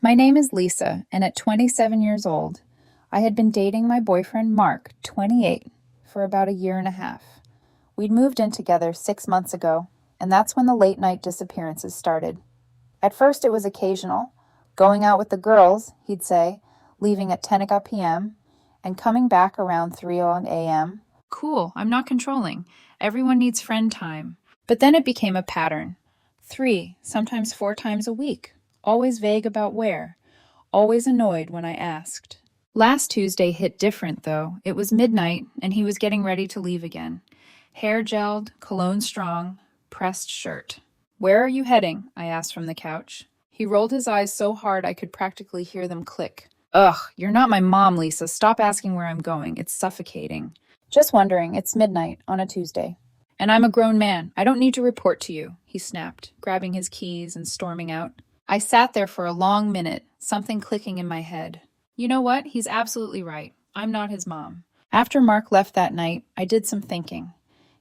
My name is Lisa, and at 27 years old, I had been dating my boyfriend Mark, 28, for about a year and a half. We'd moved in together 6 months ago, and that's when the late night disappearances started. At first, it was occasional, going out with the girls, he'd say, leaving at 10 p.m. and coming back around 3 a.m. Cool, I'm not controlling. Everyone needs friend time. But then it became a pattern. 3, sometimes 4 times a week. Always vague about where. Always annoyed when I asked. Last Tuesday hit different, though. It was midnight, and he was getting ready to leave again. Hair gelled, cologne strong, pressed shirt. Where are you heading? I asked from the couch. He rolled his eyes so hard I could practically hear them click. Ugh, you're not my mom, Lisa. Stop asking where I'm going. It's suffocating. Just wondering. It's midnight on a Tuesday. And I'm a grown man. I don't need to report to you, he snapped, grabbing his keys and storming out. I sat there for a long minute, something clicking in my head. You know what? He's absolutely right. I'm not his mom. After Mark left that night, I did some thinking.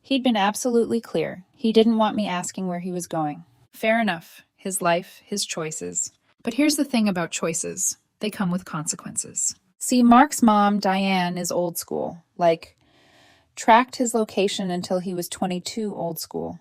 He'd been absolutely clear. He didn't want me asking where he was going. Fair enough. His life, his choices. But here's the thing about choices. They come with consequences. See, Mark's mom, Diane, is old school. Tracked his location until he was 22 old school.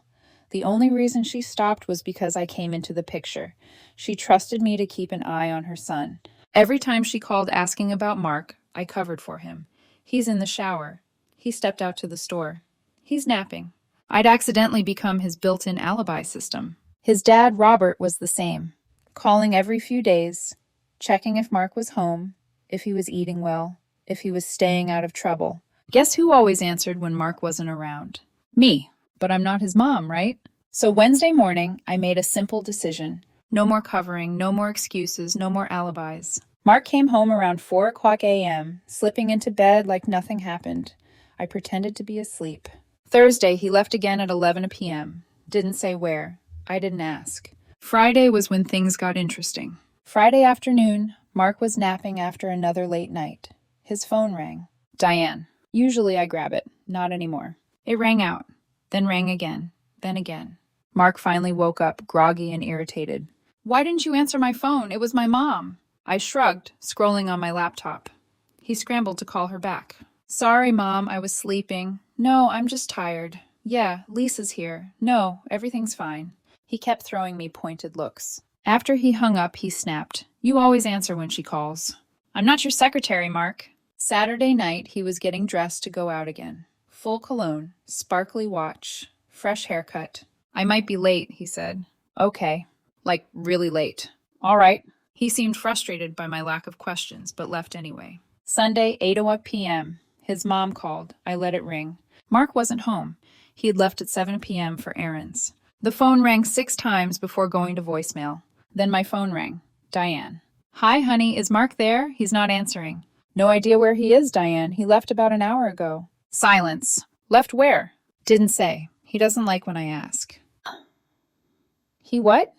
The only reason she stopped was because I came into the picture. She trusted me to keep an eye on her son. Every time she called asking about Mark, I covered for him. He's in the shower. He stepped out to the store. He's napping. I'd accidentally become his built-in alibi system. His dad, Robert, was the same. Calling every few days, checking if Mark was home, if he was eating well, if he was staying out of trouble. Guess who always answered when Mark wasn't around? Me. But I'm not his mom, right? So Wednesday morning, I made a simple decision. No more covering, no more excuses, no more alibis. Mark came home around 4 a.m., slipping into bed like nothing happened. I pretended to be asleep. Thursday, he left again at 11 p.m. Didn't say where. I didn't ask. Friday was when things got interesting. Friday afternoon, Mark was napping after another late night. His phone rang. Diane. Usually I grab it. Not anymore. It rang out. Then rang again, then again. Mark finally woke up, groggy and irritated. Why didn't you answer my phone? It was my mom. I shrugged, scrolling on my laptop. He scrambled to call her back. Sorry, Mom, I was sleeping. No, I'm just tired. Yeah, Lisa's here. No, everything's fine. He kept throwing me pointed looks. After he hung up, he snapped. You always answer when she calls. I'm not your secretary, Mark. Saturday night, he was getting dressed to go out again. Full cologne, sparkly watch, fresh haircut. I might be late, he said. Okay. Really late. All right. He seemed frustrated by my lack of questions, but left anyway. Sunday, 8 p.m. His mom called. I let it ring. Mark wasn't home. He had left at 7 p.m. for errands. The phone rang 6 times before going to voicemail. Then my phone rang. Diane. Hi, honey. Is Mark there? He's not answering. No idea where he is, Diane. He left about an hour ago. Silence. Left where? Didn't say. He doesn't like when I ask. He what?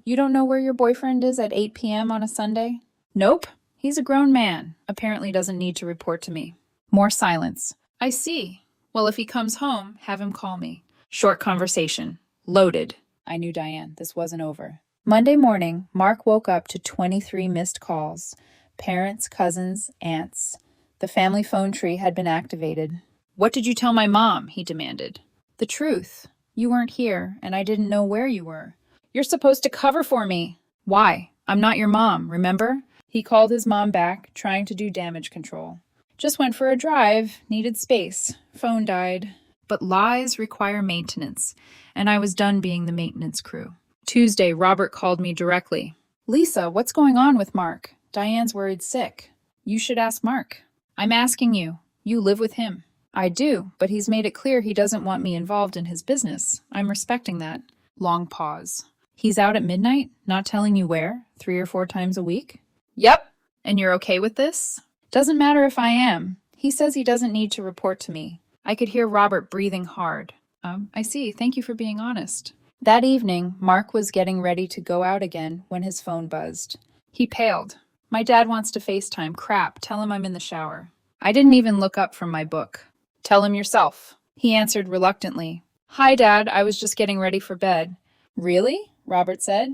You don't know where your boyfriend is at 8 p.m. on a Sunday? Nope. He's a grown man. Apparently doesn't need to report to me. More silence. I see. Well, if he comes home, have him call me. Short conversation. Loaded. I knew Diane. This wasn't over. Monday morning, Mark woke up to 23 missed calls. Parents, cousins, aunts. The family phone tree had been activated. What did you tell my mom? He demanded. The truth. You weren't here, and I didn't know where you were. You're supposed to cover for me. Why? I'm not your mom, remember? He called his mom back, trying to do damage control. Just went for a drive, needed space. Phone died. But lies require maintenance, and I was done being the maintenance crew. Tuesday, Robert called me directly. Lisa, what's going on with Mark? Diane's worried sick. You should ask Mark. I'm asking you. You live with him. I do, but he's made it clear he doesn't want me involved in his business. I'm respecting that. Long pause. He's out at midnight, not telling you where, 3 or 4 times a week? Yep. And you're okay with this? Doesn't matter if I am. He says he doesn't need to report to me. I could hear Robert breathing hard. I see. Thank you for being honest. That evening, Mark was getting ready to go out again when his phone buzzed. He paled. My dad wants to FaceTime. Crap. Tell him I'm in the shower. I didn't even look up from my book. Tell him yourself. He answered reluctantly. Hi, Dad. I was just getting ready for bed. Really? Robert said.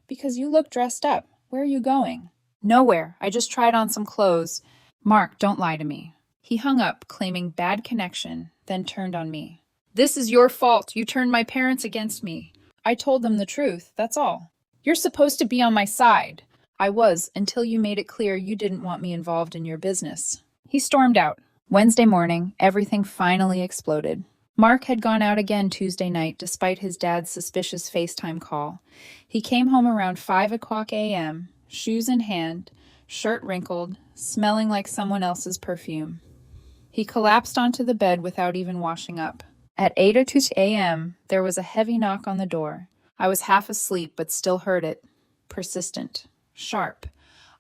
Because you look dressed up. Where are you going? Nowhere. I just tried on some clothes. Mark, don't lie to me. He hung up, claiming bad connection, then turned on me. This is your fault. You turned my parents against me. I told them the truth, that's all. You're supposed to be on my side. I was, until you made it clear you didn't want me involved in your business. He stormed out. Wednesday morning, everything finally exploded. Mark had gone out again Tuesday night despite his dad's suspicious FaceTime call. He came home around 5 o'clock a.m., shoes in hand, shirt wrinkled, smelling like someone else's perfume. He collapsed onto the bed without even washing up. At 8:02 a.m., there was a heavy knock on the door. I was half asleep but still heard it. Persistent. Sharp.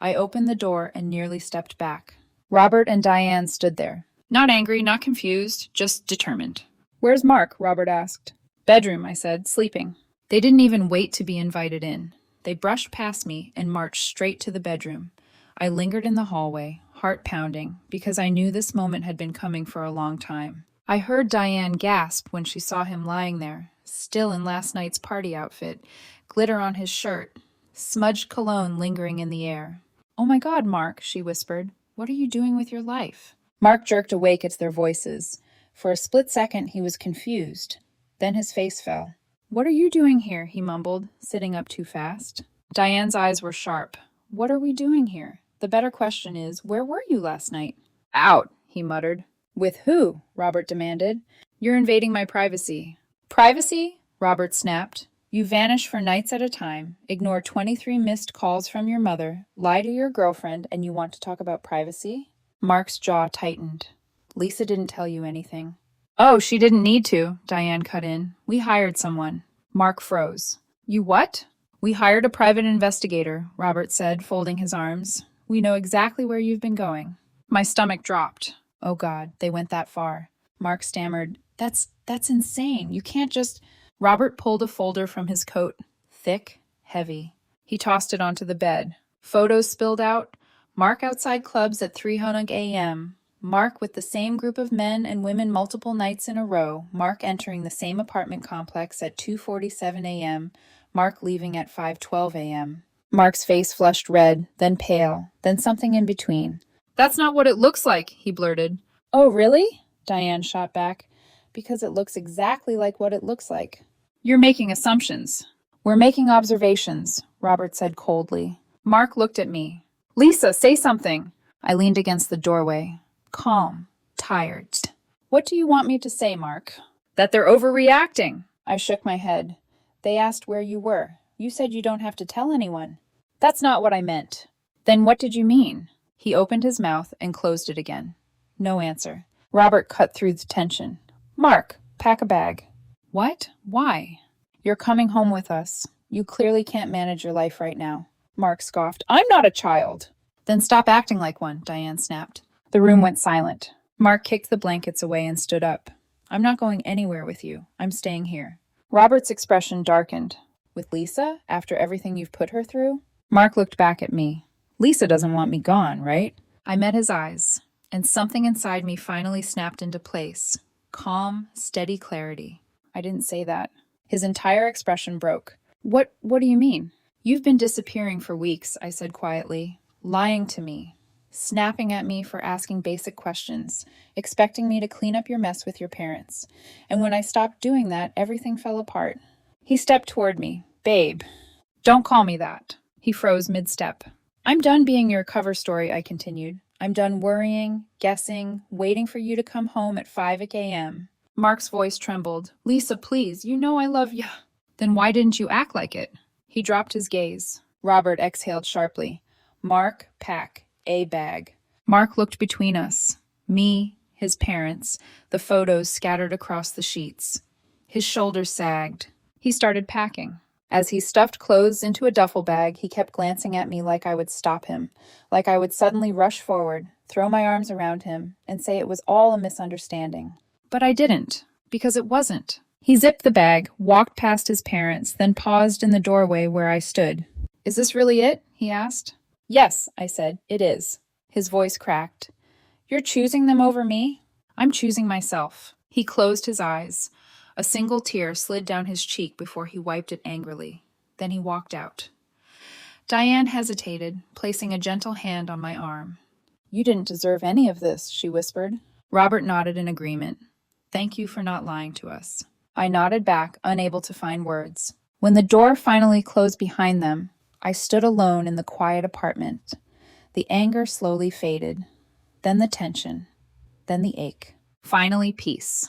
I opened the door and nearly stepped back. Robert and Diane stood there. Not angry, not confused, just determined. Where's Mark? Robert asked. Bedroom, I said, sleeping. They didn't even wait to be invited in. They brushed past me and marched straight to the bedroom. I lingered in the hallway, heart pounding, because I knew this moment had been coming for a long time. I heard Diane gasp when she saw him lying there, still in last night's party outfit, glitter on his shirt, smudged cologne lingering in the air. Oh my God, Mark, she whispered. What are you doing with your life? Mark jerked awake at their voices. For a split second, he was confused. Then his face fell. What are you doing here? He mumbled, sitting up too fast. Diane's eyes were sharp. What are we doing here? The better question is, where were you last night? Out, he muttered. With who? Robert demanded. You're invading my privacy. Privacy? Robert snapped. You vanish for nights at a time, ignore 23 missed calls from your mother, lie to your girlfriend, and you want to talk about privacy? Mark's jaw tightened. Lisa didn't tell you anything. Oh, she didn't need to, Diane cut in. We hired someone. Mark froze. You what? We hired a private investigator, Robert said, folding his arms. We know exactly where you've been going. My stomach dropped. Oh God, they went that far. Mark stammered. That's insane. You can't just... Robert pulled a folder from his coat. Thick, heavy. He tossed it onto the bed. Photos spilled out. Mark outside clubs at 3:00 a.m. Mark with the same group of men and women multiple nights in a row. Mark entering the same apartment complex at 2:47 a.m. Mark leaving at 5:12 a.m. Mark's face flushed red, then pale, then something in between. That's not what it looks like, he blurted. Oh, really? Diane shot back. Because it looks exactly like what it looks like. You're making assumptions. We're making observations, Robert said coldly. Mark looked at me. Lisa, say something. I leaned against the doorway. Calm, tired. What do you want me to say, Mark? That they're overreacting. I shook my head. They asked where you were. You said you don't have to tell anyone. That's not what I meant. Then what did you mean? He opened his mouth and closed it again. No answer. Robert cut through the tension. Mark, pack a bag. What? Why? You're coming home with us. You clearly can't manage your life right now. Mark scoffed. I'm not a child. Then stop acting like one, Diane snapped. The room went silent. Mark kicked the blankets away and stood up. I'm not going anywhere with you. I'm staying here. Robert's expression darkened. With Lisa, after everything you've put her through? Mark looked back at me. Lisa doesn't want me gone, right? I met his eyes, and something inside me finally snapped into place. Calm, steady clarity. I didn't say that. His entire expression broke. What do you mean? You've been disappearing for weeks, I said quietly. Lying to me. Snapping at me for asking basic questions. Expecting me to clean up your mess with your parents. And when I stopped doing that, everything fell apart. He stepped toward me. Babe. Don't call me that. He froze mid-step. I'm done being your cover story, I continued. I'm done worrying, guessing, waiting for you to come home at 5 a.m. Mark's voice trembled. Lisa, please, you know I love you. Then why didn't you act like it? He dropped his gaze. Robert exhaled sharply. Mark, pack, a bag. Mark looked between us. Me, his parents, the photos scattered across the sheets. His shoulders sagged. He started packing. As he stuffed clothes into a duffel bag, he kept glancing at me like I would stop him, like I would suddenly rush forward, throw my arms around him, and say it was all a misunderstanding. But I didn't, because it wasn't. He zipped the bag, walked past his parents, then paused in the doorway where I stood. Is this really it? He asked. Yes, I said, it is. His voice cracked. You're choosing them over me? I'm choosing myself. He closed his eyes. A single tear slid down his cheek before he wiped it angrily. Then he walked out. Diane hesitated, placing a gentle hand on my arm. You didn't deserve any of this, she whispered. Robert nodded in agreement. Thank you for not lying to us. I nodded back, unable to find words. When the door finally closed behind them, I stood alone in the quiet apartment. The anger slowly faded, then the tension, then the ache. Finally, peace.